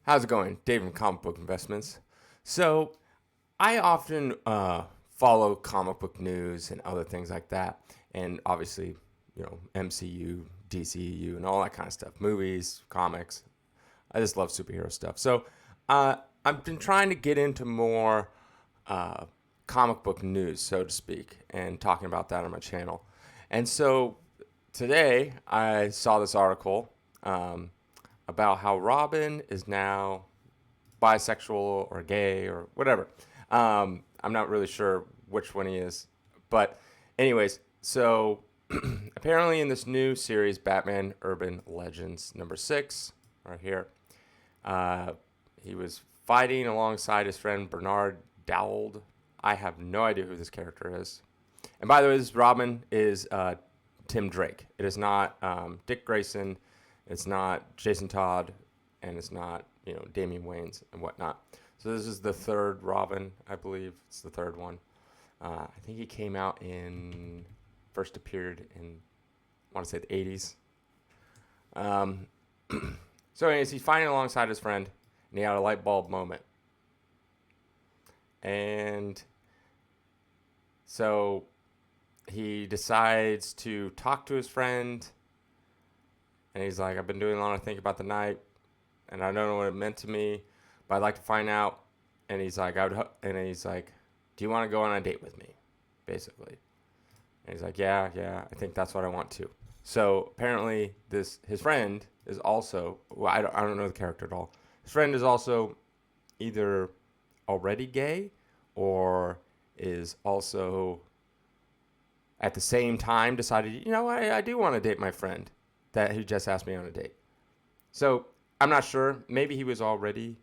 How's it going? Dave from Comic Book Investments. So, I often follow comic book news and other things like that. And obviously, MCU, DCU, and all that kind of stuff. Movies, comics. I just love superhero stuff. So, I've been trying to get into more uh, comic book news, so to speak, and talking about that on my channel. And so, today I saw this article about how Robin is now bisexual or gay or whatever. I'm not really sure which one he is. But, anyways, so apparently in this new series, Batman Urban Legends number 6, right here, uh, he was fighting alongside his friend Bernard Dowd. I have no idea who this character is. And by the way, this Robin is Tim Drake. It is not Dick Grayson. It's not Jason Todd, and it's not Damian Wayans and whatnot. So this is the third Robin, I believe. It's the third one. I think he came out first appeared in, I want to say the 80s. So anyways, he's fighting alongside his friend, and he had a light bulb moment. And so he decides to talk to his friend, and he's like, I've been doing a lot of think about the night, and I don't know what it meant to me, but I'd like to find out. And he's like, do you want to go on a date with me, basically? And he's like, yeah, I think that's what I want to. So apparently his friend is also, well, I don't know the character at all. His friend is also either already gay or is also at the same time decided, I do want to date my friend that who just asked me on a date. So I'm not sure. Maybe he was already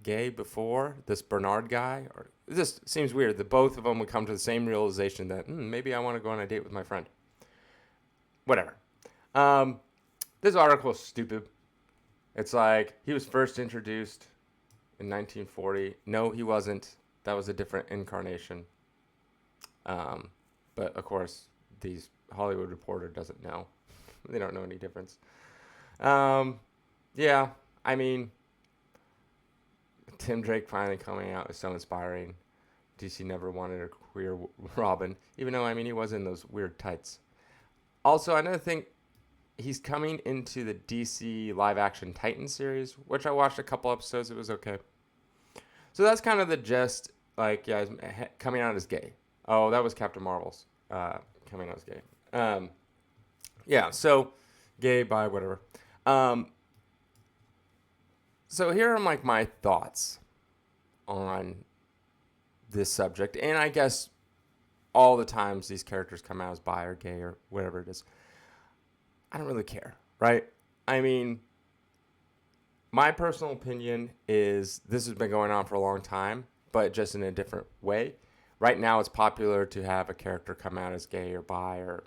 gay before, this Bernard guy. Or this seems weird that both of them would come to the same realization that maybe I want to go on a date with my friend. Whatever. This article is stupid. It's like he was first introduced in 1940. No, he wasn't. That was a different incarnation. But of course, these Hollywood Reporter doesn't know. They don't know any difference. Yeah, I mean, Tim Drake finally coming out is so inspiring. DC never wanted a queer Robin, even though, he was in those weird tights. Also, another thing, he's coming into the DC live-action Titan series, which I watched a couple episodes. It was okay. So that's kind of the gist. Like, yeah, he's coming out as gay. Oh, that was Captain Marvel's coming out as gay. Yeah, so gay, bi, whatever. So here are my thoughts on this subject, and I guess all the times these characters come out as bi or gay or whatever it is. I don't really care, right? I mean, my personal opinion is this has been going on for a long time, but just in a different way. Right now, it's popular to have a character come out as gay or bi or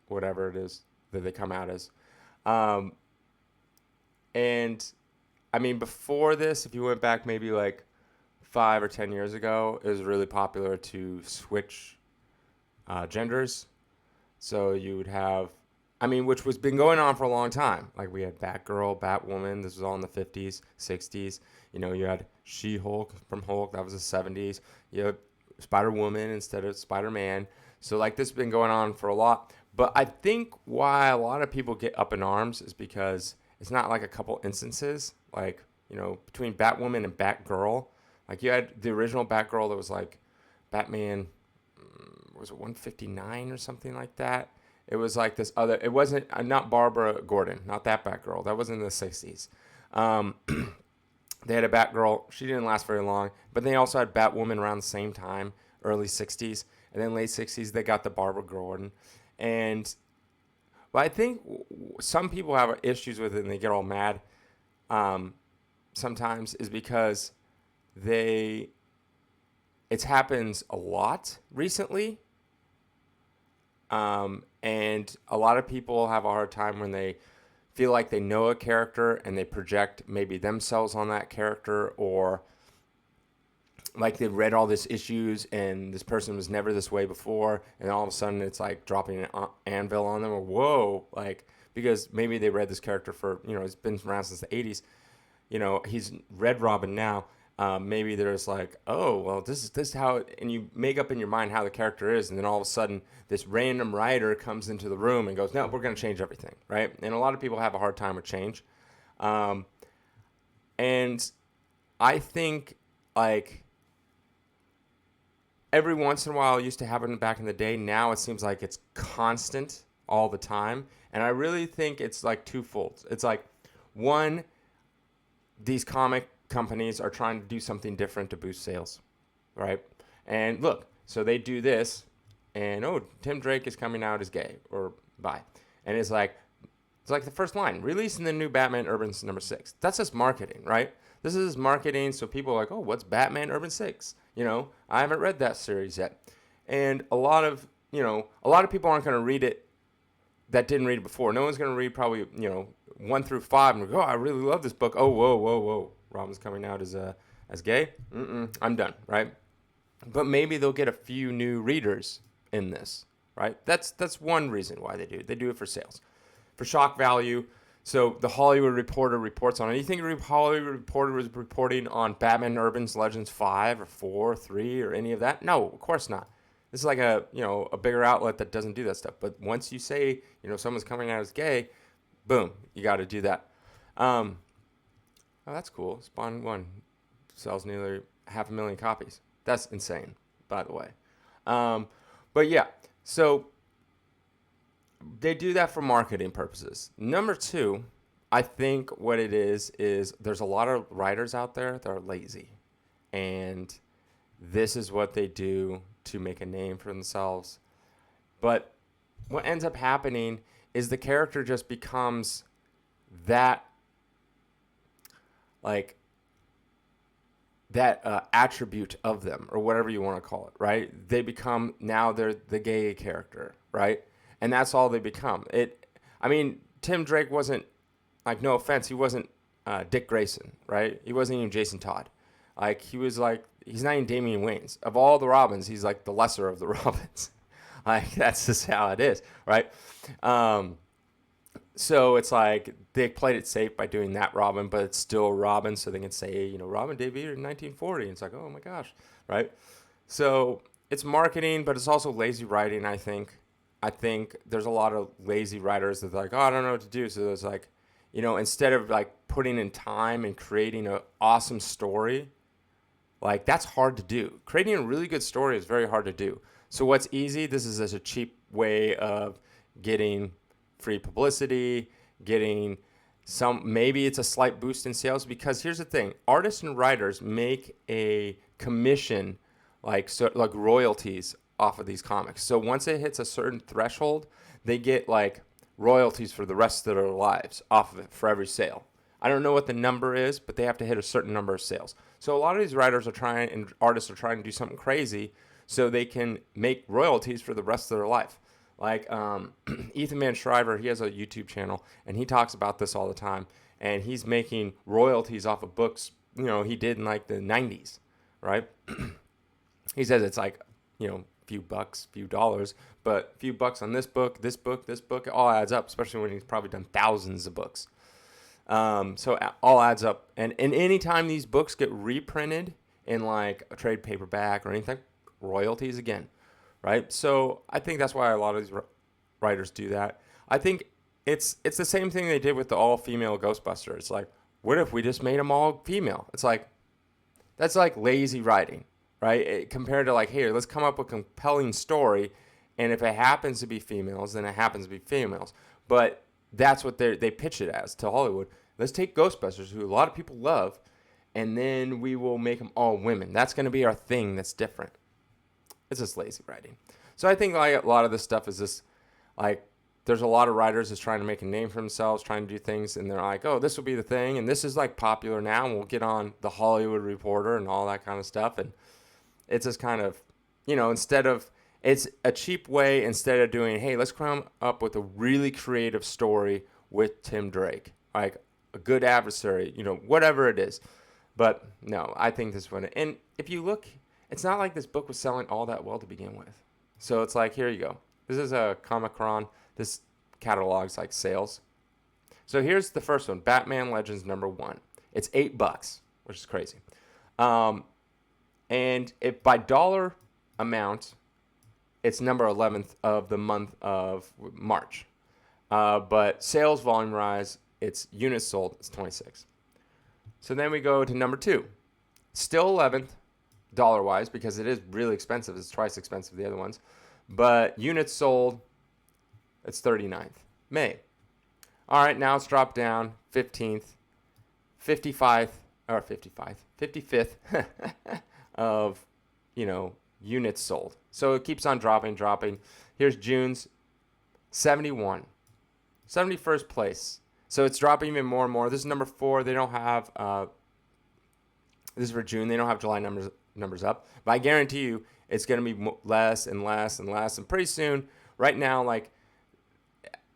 whatever it is that they come out as. And before this, if you went back maybe like 5 or 10 years ago, it was really popular to switch genders. So you would have, which was been going on for a long time. Like we had Batgirl, Batwoman. This was all in the 50s, 60s. You had She-Hulk from Hulk. That was the 70s. You had Spider-Woman instead of Spider-Man. So this has been going on for a lot. But I think why a lot of people get up in arms is because it's not like a couple instances, between Batwoman and Batgirl. Like, you had the original Batgirl that was like Batman, was it 159 or something like that? It was like this other, it wasn't, not Barbara Gordon, not that Batgirl. That was in the 60s. They had a Batgirl. She didn't last very long. But they also had Batwoman around the same time, early 60s. And then late 60s, they got the Barbara Gordon. And I think some people have issues with it and they get all mad sometimes is because it happens a lot recently. And a lot of people have a hard time when they feel like they know a character and they project maybe themselves on that character, or like they've read all these issues and this person was never this way before, and all of a sudden it's like dropping an anvil on them, or whoa, because maybe they read this character for, it's been around since the 80s. he's Red Robin now. Maybe there's like, oh, well, this is how, and you make up in your mind how the character is, and then all of a sudden this random writer comes into the room and goes, no, we're going to change everything, right? And a lot of people have a hard time with change. And I think, like, every once in a while it used to happen back in the day. Now it seems like it's constant all the time. And I really think it's like twofold. It's like, one, these comic companies are trying to do something different to boost sales, right? And look, so they do this, and oh, Tim Drake is coming out as gay or bi, and it's like the first line, releasing the new Batman Urban number 6. That's just marketing, right? This is marketing, so people are like, oh, what's Batman Urban 6? I haven't read that series yet, and a lot of people aren't going to read it that didn't read it before. No one's going to read probably 1 through 5 and go, oh, I really love this book. Oh, whoa. Robin's coming out as gay? I'm done, right? But maybe they'll get a few new readers in this, right? That's one reason why they do it. They do it for sales, for shock value. So the Hollywood Reporter reports on it. You think Hollywood Reporter was reporting on Batman Urban's Legends 5 or 4 or 3 or any of that? No, of course not. This is like a bigger outlet that doesn't do that stuff. But once you say, someone's coming out as gay, boom, you got to do that. Oh, that's cool. Spawn 1 sells nearly 500,000 copies. That's insane, by the way. But yeah, so they do that for marketing purposes. Number 2, I think what it is there's a lot of writers out there that are lazy. And this is what they do to make a name for themselves. But what ends up happening is the character just becomes that attribute of them, or whatever you want to call it, right? They're the gay character, right? And that's all they become. Tim Drake wasn't, like, no offense, he wasn't Dick Grayson, right? He wasn't even Jason Todd. He's not even Damian Wayans. Of all the Robins, he's like the lesser of the Robins. That's just how it is, right? So it's like they played it safe by doing that Robin, but it's still Robin, so they can say, Robin debuted in 1940. And it's like, oh my gosh, right? So it's marketing, but it's also lazy writing, I think. I think there's a lot of lazy writers that are like, oh, I don't know what to do. So it's like, instead of like putting in time and creating an awesome story, like that's hard to do. Creating a really good story is very hard to do. So what's easy? This is just a cheap way of getting free publicity, getting maybe it's a slight boost in sales, because here's the thing, artists and writers make a commission, like royalties off of these comics. So once it hits a certain threshold, they get like royalties for the rest of their lives off of it for every sale. I don't know what the number is, but they have to hit a certain number of sales. So a lot of these writers and artists are trying to do something crazy so they can make royalties for the rest of their life. Like Ethan Van Shriver, he has a YouTube channel, and he talks about this all the time. And he's making royalties off of books, he did in like the 90s, right? He says it's like, few bucks, few dollars, but few bucks on this book, it all adds up, especially when he's probably done thousands of books. So it all adds up. And any time these books get reprinted in like a trade paperback or anything, royalties again. Right? So I think that's why a lot of these writers do that. I think it's the same thing they did with the all-female Ghostbusters. It's like, what if we just made them all female? It's like, that's like lazy writing, right? Compared to like, hey, let's come up with a compelling story, and if it happens to be females, then it happens to be females. But that's what they pitch it as to Hollywood. Let's take Ghostbusters, who a lot of people love, and then we will make them all women. That's going to be our thing that's different. It's just lazy writing. So I think like a lot of this stuff is just like, there's a lot of writers that's trying to make a name for themselves, trying to do things, and they're like, oh, this will be the thing, and this is like popular now, and we'll get on the Hollywood Reporter and all that kind of stuff. And it's just kind of, it's a cheap way, instead of doing, hey, let's come up with a really creative story with Tim Drake, like a good adversary, whatever it is. But no, I think this one, and if you look, it's not like this book was selling all that well to begin with. So it's like, here you go. This is a Comic-Con. This catalogs like sales. So here's the first one, Batman Legends number 1. It's $8, which is crazy. And if by dollar amount, it's number 11th of the month of March. But sales volume rise, it's units sold, it's 26. So then we go to number 2. Still 11th dollar-wise because it is really expensive. It's twice expensive the other ones. But units sold, it's 39th. May. All right, now it's dropped down, 15th, 55th of, units sold. So it keeps on dropping. Here's June's 71. 71st place. So it's dropping even more and more. This is number 4. They don't have, this is for June. They don't have July numbers up. But I guarantee you it's going to be less and less and less. And pretty soon, right now, like,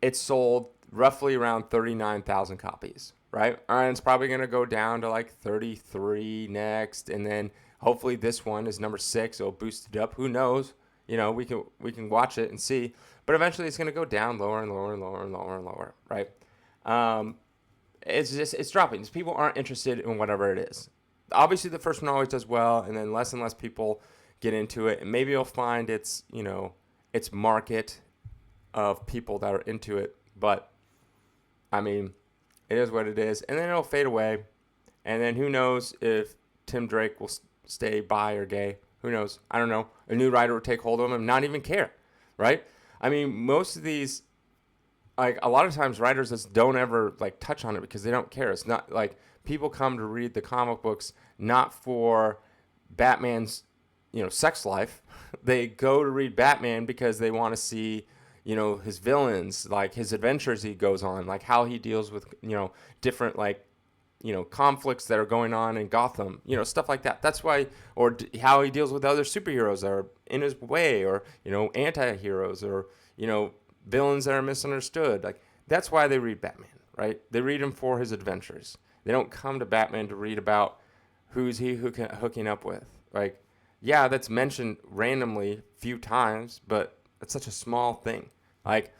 it's sold roughly around 39,000 copies, right? And it's probably going to go down to like 33 next. And then hopefully this one is number 6. It'll boost it up. Who knows? We can watch it and see. But eventually it's going to go down lower and lower and lower and lower and lower, right? It's dropping. People aren't interested in whatever it is. Obviously, the first one always does well, and then less and less people get into it. And maybe you'll find its market of people that are into it. But, I mean, it is what it is. And then it'll fade away. And then who knows if Tim Drake will stay bi or gay. Who knows? I don't know. A new writer will take hold of him and not even care, right? I mean, most of these, like, a lot of times writers just don't ever, like, touch on it because they don't care. It's not, like, people come to read the comic books not for Batman's, sex life. They go to read Batman because they want to see, his villains, like his adventures he goes on, like how he deals with, different, like, conflicts that are going on in Gotham, stuff like that. That's why, or how he deals with other superheroes that are in his way, or, anti-heroes, or, villains that are misunderstood. Like, that's why they read Batman, right? They read him for his adventures. They don't come to Batman to read about who's he hooking up with. Like, yeah, that's mentioned randomly a few times, but it's such a small thing. Like,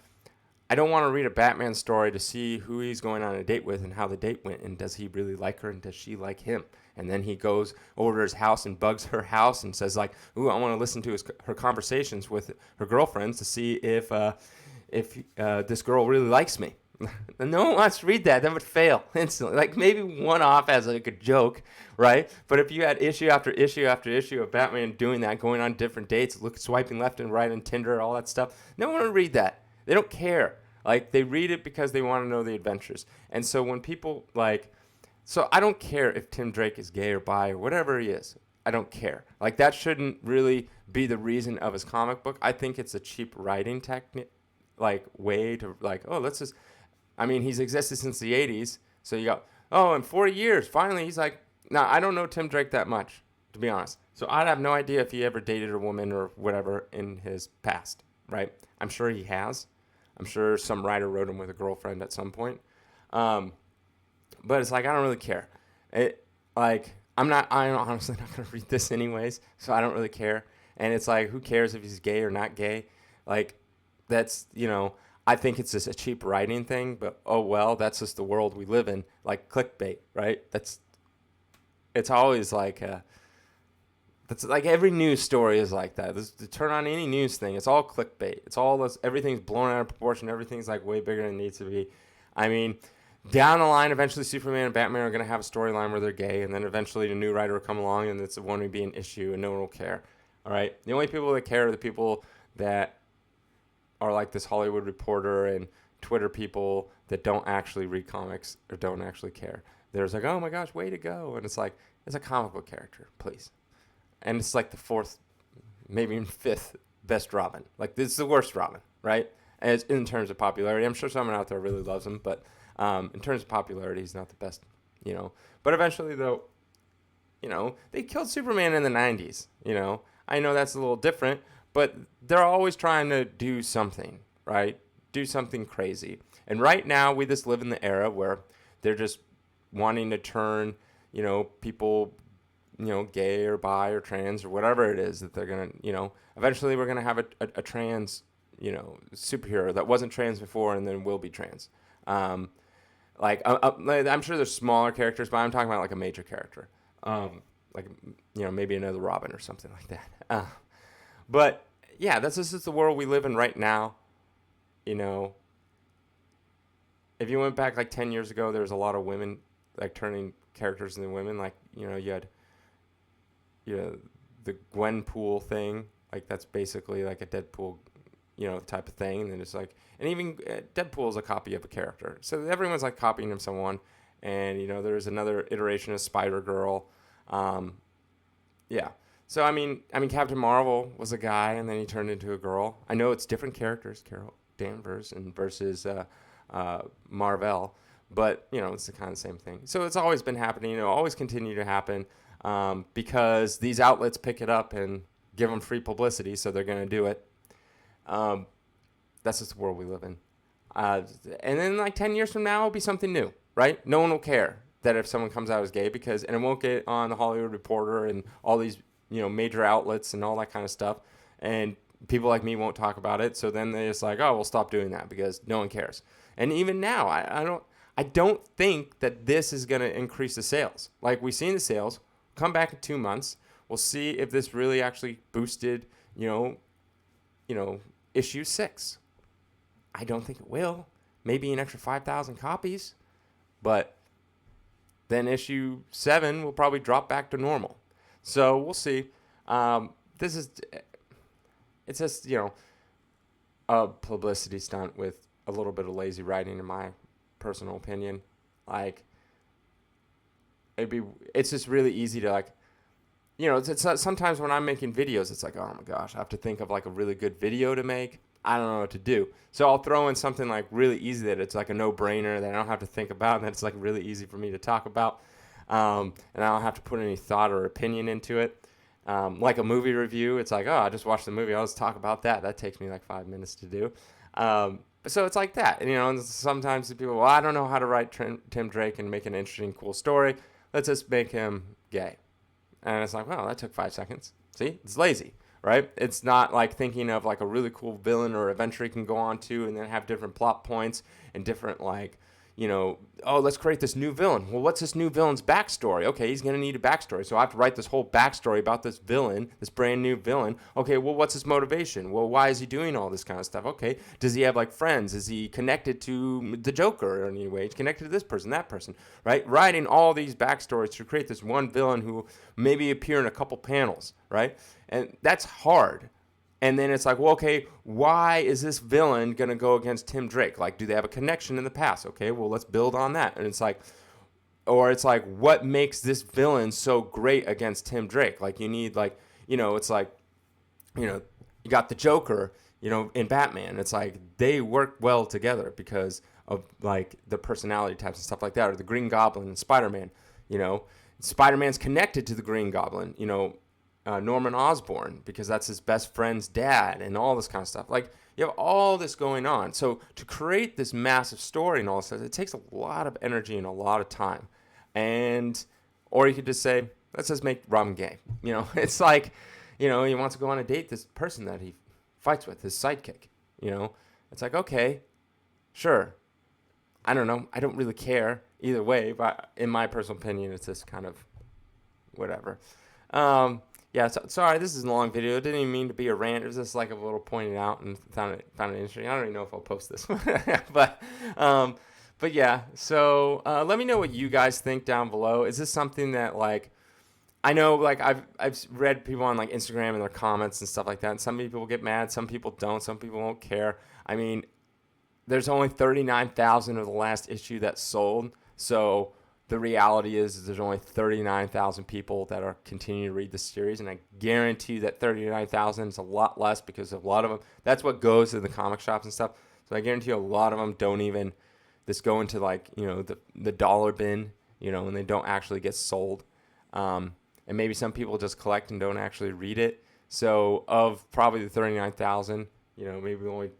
I don't want to read a Batman story to see who he's going on a date with and how the date went, and does he really like her and does she like him? And then he goes over to his house and bugs her house and says, like, ooh, I want to listen to her conversations with her girlfriends to see if this girl really likes me. No one wants to read that. That would fail instantly. Like, maybe one off as like a joke, right? But if you had issue after issue after issue of Batman doing that, going on different dates, swiping left and right on Tinder, all that stuff, no one would read that. They don't care. Like, they read it because they want to know the adventures. And so when people, like, so I don't care if Tim Drake is gay or bi or whatever he is. I don't care. Like, that shouldn't really be the reason of his comic book. I think it's a cheap writing technique, like, way to, like, oh, let's just, I mean, he's existed since the 80s. So you go, oh, in 40 years, finally, he's like, now, I don't know Tim Drake that much, to be honest. So I'd have no idea if he ever dated a woman or whatever in his past, right? I'm sure he has. I'm sure some writer wrote him with a girlfriend at some point. But it's like, I don't really care. I'm honestly not going to read this anyways, so I don't really care. And it's like, who cares if he's gay or not gay? Like, that's, I think it's just a cheap writing thing, but oh well, that's just the world we live in. Like clickbait, right? It's always like, that's like every news story is like that. To turn on any news thing, it's all clickbait. It's all this, everything's blown out of proportion. Everything's like way bigger than it needs to be. I mean, down the line, eventually Superman and Batman are going to have a storyline where they're gay, and then eventually a new writer will come along and it's going to be an issue and no one will care. All right? The only people that care are the people that are like this Hollywood Reporter and Twitter people that don't actually read comics or don't actually care. There's like, oh my gosh, way to go. And it's like, it's a comic book character, please. And it's like the 4th, maybe even 5th best Robin. Like, this is the worst Robin, right? As in terms of popularity. I'm sure someone out there really loves him, but in terms of popularity, he's not the best, But eventually, though, they killed Superman in the 90s, I know that's a little different, but they're always trying to do something, right? Do something crazy. And right now, we just live in the era where they're just wanting to turn, people, gay or bi or trans or whatever it is that they're going to, eventually we're going to have a trans, superhero that wasn't trans before and then will be trans. Like I'm sure there's smaller characters, but I'm talking about like a major character, like maybe another Robin or something like that. But yeah, this is the world we live in right now. You know, if you went back like 10 years ago, there was a lot of women like turning characters into women. Like you had the Gwenpool thing. Like that's basically like a Deadpool, type of thing. And then it's like, and even Deadpool is a copy of a character. So everyone's like copying of someone. And there's another iteration of Spider Girl. Yeah. So I mean, Captain Marvel was a guy, and then he turned into a girl. I know it's different characters, Carol Danvers and versus Marvel, but it's the kind of same thing. So it's always been happening. Always continue to happen because these outlets pick it up and give them free publicity, so they're going to do it. That's just the world we live in. And then like 10 years from now, it'll be something new, right? No one will care that if someone comes out as gay and it won't get on the Hollywood Reporter and all these, major outlets and all that kind of stuff. And people like me won't talk about it. So then they're just like, oh, we'll stop doing that because no one cares. And even now, I don't think that this is going to increase the sales. Like we've seen the sales come back in 2 months. We'll see if this really actually boosted, issue 6. I don't think it will. Maybe an extra 5,000 copies, but then issue 7 will probably drop back to normal. So we'll see. It's just, a publicity stunt with a little bit of lazy writing, in my personal opinion. Like, it's just really easy to like, it's sometimes when I'm making videos, it's like, oh my gosh, I have to think of like a really good video to make. I don't know what to do. So I'll throw in something like really easy that it's like a no-brainer that I don't have to think about, and that it's like really easy for me to talk about. And I don't have to put any thought or opinion into it. Like a movie review, it's like, oh, I just watched the movie. I'll just talk about that. That takes me like 5 minutes to do. So it's like that. And, sometimes people, well, I don't know how to write Tim Drake and make an interesting, cool story. Let's just make him gay. And it's like, well, that took 5 seconds. See, it's lazy, right? It's not like thinking of like a really cool villain or adventure you can go on to and then have different plot points and different like, oh, let's create this new villain. Well, what's this new villain's backstory? Okay, he's going to need a backstory. So I have to write this whole backstory about this villain, this brand new villain. Okay, well, what's his motivation? Well, why is he doing all this kind of stuff? Okay, does he have like friends? Is he connected to the Joker in any way? He's connected to this person, that person, right? Writing all these backstories to create this one villain who maybe appear in a couple panels, right? And that's hard. And then it's like, well, okay, why is this villain going to go against Tim Drake? Like, do they have a connection in the past? Okay, well, let's build on that. And it's like, what makes this villain so great against Tim Drake? Like, you need, like, it's like, you got the Joker, in Batman. It's like they work well together because of, like, the personality types and stuff like that. Or the Green Goblin and Spider-Man, Spider-Man's connected to the Green Goblin, Norman Osborn, because that's his best friend's dad and all this kind of stuff. Like, you have all this going on. So to create this massive story and all this stuff, it takes a lot of energy and a lot of time. Or you could just say, let's just make Robin gay. It's like, he wants to go on a date, this person that he fights with, his sidekick. It's like, okay, sure. I don't know. I don't really care either way, but in my personal opinion, it's just kind of whatever. Yeah, sorry, this is a long video. It didn't even mean to be a rant. It was just like a little pointing out and found it interesting. I don't even know if I'll post this one. but yeah, so let me know what you guys think down below. Is this something that, like, I know, like, I've read people on, like, Instagram and their comments and stuff like that, and some people get mad, some people don't, some people won't care. I mean, there's only 39,000 of the last issue that sold, so the reality is there's only 39,000 people that are continuing to read the series, and I guarantee you that 39,000 is a lot less because a lot of them, that's what goes to the comic shops and stuff. So I guarantee you a lot of them don't even just go into, like, the dollar bin, and they don't actually get sold. And maybe some people just collect and don't actually read it. So of probably the 39,000, maybe only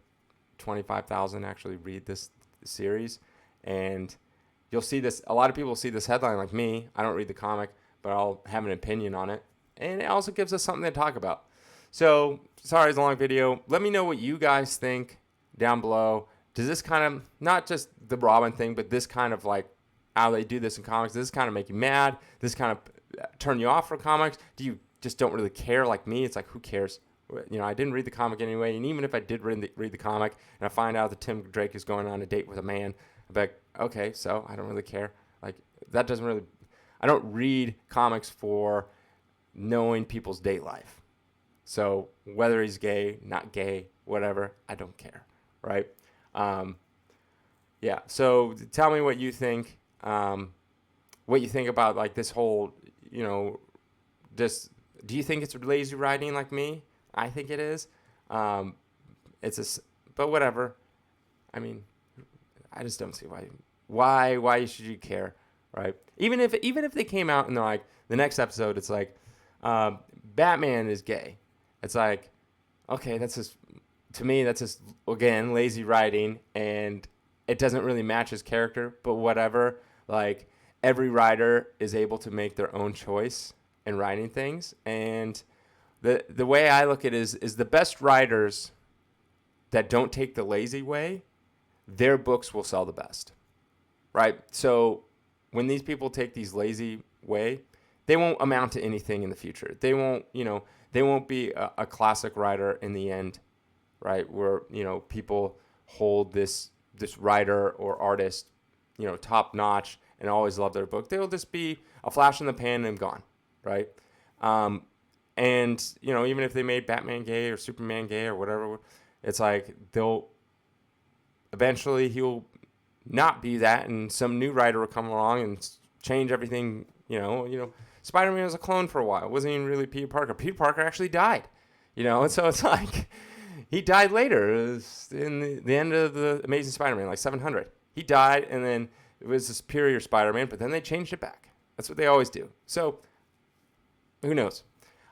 25,000 actually read this series. And you'll see this, a lot of people see this headline like me. I don't read the comic, but I'll have an opinion on it. And it also gives us something to talk about. So, sorry it's a long video. Let me know what you guys think down below. does this kind of, not just the Robin thing, but this kind of like how they do this in comics, does this kind of make you mad? Does this kind of turn you off for comics? Do you just don't really care like me? It's like, who cares? You know, I didn't read the comic anyway, and even if I did read the comic and I find out that Tim Drake is going on a date with a man, I'm like, okay, so I don't really care. Like, that doesn't really, I don't read comics for knowing people's date life. So whether he's gay, not gay, whatever, I don't care, right? Yeah, so tell me what you think. What you think about like this whole, you know, just, do you think it's lazy writing like me? I think it is. But whatever. I mean, I just don't see why should you care, right? Even if they came out and they're like, the next episode, it's like, Batman is gay. It's like, okay, to me, that's just, again, lazy writing, and it doesn't really match his character, but whatever. Like, every writer is able to make their own choice in writing things, and the way I look at it is the best writers that don't take the lazy way, their books will sell the best, right? So when these people take these lazy way, they won't amount to anything in the future. They won't be a classic writer in the end, right? Where, you know, people hold this writer or artist, you know, top notch and always love their book. They'll just be a flash in the pan and gone, right? And, you know, even if they made Batman gay or Superman gay or whatever, it's like eventually he'll not be that, and some new writer will come along and change everything. You know, Spider-Man was a clone for a while. It wasn't even really Peter Parker. Peter Parker actually died, you know, and so it's like he died later. It was in the end of the Amazing Spider-Man, like 700. He died, and then it was a superior Spider-Man, but then they changed it back. That's what they always do. So who knows?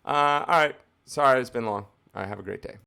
All right. Sorry, it's been long. All right, have a great day.